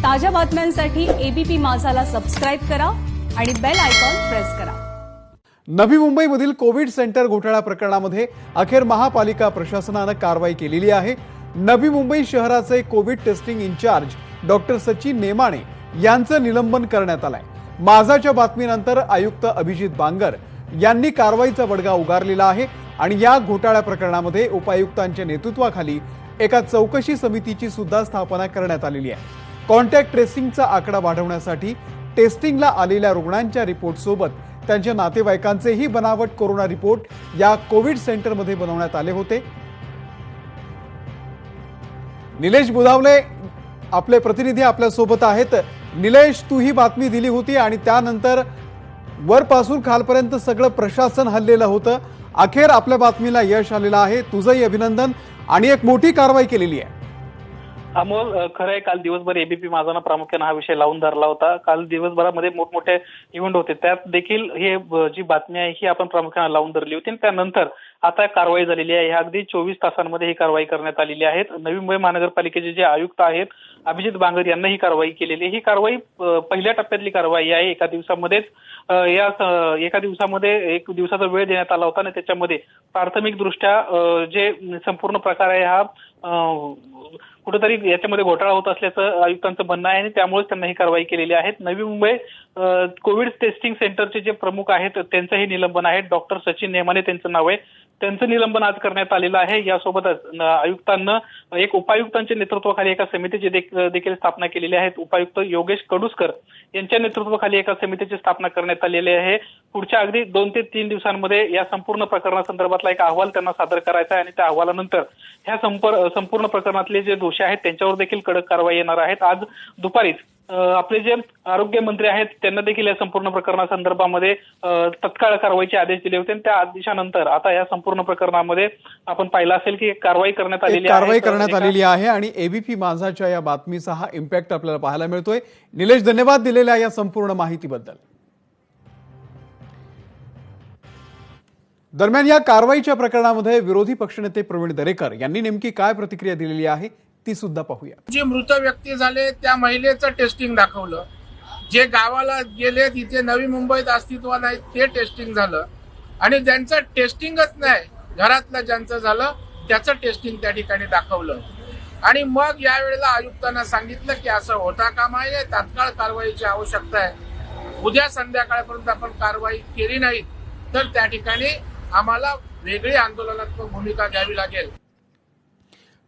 ताज्या बातम्यांसाठी ABP माझाला subscribe करा आणि बेल आयकॉन प्रेस करा। नवी मुंबईमधील कोविड सेंटर घोटाळा प्रकरणामध्ये अखेर महापालिका प्रशासनाने कारवाई केलेली आहे। नवी मुंबई शहराचे COVID testing incharge doctor Sachin Nemane यांचं निलंबन करण्यात आलंय। माझाच्या बातमीनंतर आयुक्त अभिजित बांगर यांनी कारवाईचा बडगा उगारलेला आहे आणि या घोटाळा प्रकरणामध्ये उपायुक्तांच्या नेतृत्वाखाली एका चौकशी समितीची सुद्धा स्थापना करण्यात आलेली आहे। कॉन्टॅक्ट ट्रेसिंगचा आकडा वाढवण्यासाठी टेस्टिंगला आलेल्या रुग्णांच्या रिपोर्ट सोबत त्यांच्या नातेवाईकांचेही बनावट कोरोना रिपोर्ट या कोविड सेंटरमध्ये बनवण्यात आले होते। निलेश बुधावले आपले प्रतिनिधी आपल्या सोबत आहेत। निलेश, तू ही बातमी दिली होती आणि त्यानंतर वरपासून खालपर्यंत सगळं प्रशासन हल्लेलं होतं। अखेर आपल्या बातमीला यश आलेलं आहे, तुझंही अभिनंदन। आणि एक मोठी कारवाई केलेली आहे। अमोल, खरं आहे, काल दिवसभर एबीपी माझानं प्रामुख्याने हा विषय लावून धरला होता। काल दिवसभरामध्ये मोठमोठे इव्हेंट होते, त्यात देखील हे जी बातमी आहे ही आपण प्रामुख्याने लावून धरली होती। त्यानंतर आता कारवाई झालेली आहे। अगदी 24 तासांमध्ये ही कारवाई करण्यात आलेली आहे। नवी मुंबई महानगरपालिकेचे जे आयुक्त आहेत अभिजित बांगर यांनी ही कारवाई केलेली आहे। ही कारवाई पहिल्या टप्प्यातली कारवाई आहे। एका दिवसामध्येच एका दिवसामध्ये 1 दिवसाचा वेळ देण्यात आला होता आणि त्याच्यामध्ये प्राथमिक दृष्ट्या जे संपूर्ण प्रकार आहे हा कुठेतरी याच्यामध्ये घोटाळा होत असल्याचं आयुक्तांचं म्हणणं आहे आणि त्यामुळेच त्यांना ही कारवाई केलेली आहे। नवी मुंबई कोविड टेस्टिंग सेंटरचे जे प्रमुख आहेत त्यांचंही निलंबन आहे। डॉक्टर सचिन नेमाने त्यांचं नाव आहे, त्यांचं निलंबन आज करण्यात आलेलं आहे। यासोबतच आयुक्तांना एक उपायुक्तांच्या नेतृत्वाखाली एका समितीची देखील स्थापना केलेली आहे। उपायुक्त योगेश कडुसकर यांच्या नेतृत्वाखाली एका समितीची स्थापना करण्यात आलेली आहे। पुढच्या अगदी 2 ते 3 दिवसांमध्ये या संपूर्ण प्रकरणासंदर्भातला एक अहवाल त्यांना सादर करायचा आहे आणि त्या अहवालानंतर ह्या संपूर्ण प्रकरणातले जे दोषी आहेत त्यांच्यावर देखील कडक कारवाई येणार आहेत। आज दुपारीच आपले जे आरोग्य मंत्री आहेत त्यांना देखील या संपूर्ण प्रकरणासंदर्भामध्ये तत्काळ कारवाईचे आदेश दिले होते। त्या आदेशानंतर आता या संपूर्ण प्रकरणामध्ये आपण पाहिलं असेल की कारवाई करण्यात आलेली आहे आणि एबीपी माझाच्या या बातमीचा हा इम्पॅक्ट आपल्याला पाहायला मिळतोय। निलेश, धन्यवाद दिलेल्या या संपूर्ण माहितीबद्दल। दरम्यान या कारवाईच्या प्रकरणामध्ये विरोधी पक्षनेते प्रवीण दरेकर यांनी नेमकी काय प्रतिक्रिया दिलेली आहे ती सुद्धा पाहूया। जे मृत व्यक्ती झाले त्या महिलेचं टेस्टिंग दाखवलं, जे गावाला गेले तिथे नवी मुंबईत अस्तित्व नाही ते टेस्टिंग झालं आणि ज्यांचं टेस्टिंगच नाही घरातलं ज्यांचं झालं त्याचं टेस्टिंग त्या ठिकाणी दाखवलं। आणि मग यावेळेला आयुक्तांना सांगितलं की असं होता कामा नये, तात्काळ कारवाईची आवश्यकता आहे। उद्या संध्याकाळपर्यंत आपण कारवाई केली नाही तर त्या ठिकाणी आम्हाला वेगळी आंदोलनात्मक भूमिका घ्यावी लागेल।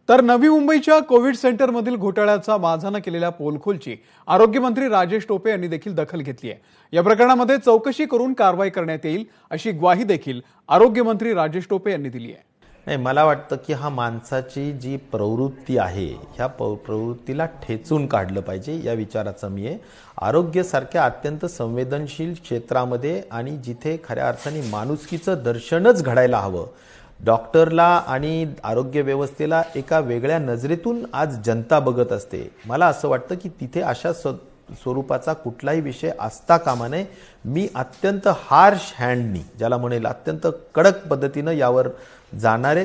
तर नवी मुंबईच्या कोविड सेंटरमधील घोटाळ्याचा माझानं केलेल्या पोलखोलची आरोग्यमंत्री राजेश टोपे यांनी देखील दखल घेतली आहे। या प्रकरणामध्ये चौकशी करून कारवाई करण्यात येईल अशी ग्वाही देखील आरोग्यमंत्री राजेश टोपे यांनी दिली आहे। नाही, मला वाटतं की हा माणसाची जी प्रवृत्ती आहे ह्या प्रवृत्तीला ठेचून काढलं पाहिजे या विचाराचा मी आहे। आरोग्यासारख्या अत्यंत संवेदनशील क्षेत्रामध्ये आणि जिथे खऱ्या अर्थाने माणुसकीचं दर्शनच घडायला हवं, डॉक्टरला आणि आरोग्य व्यवस्थेला एका वेगळ्या नजरेतून आज जनता बघत असते। मला असं वाटतं की तिथे अशा स्वरूपाचा कुठलाही विषय असता कामा नये। मी अत्यंत हार्श हँडनी, ज्याला म्हणेल अत्यंत कडक पद्धतीनं यावर जाणारे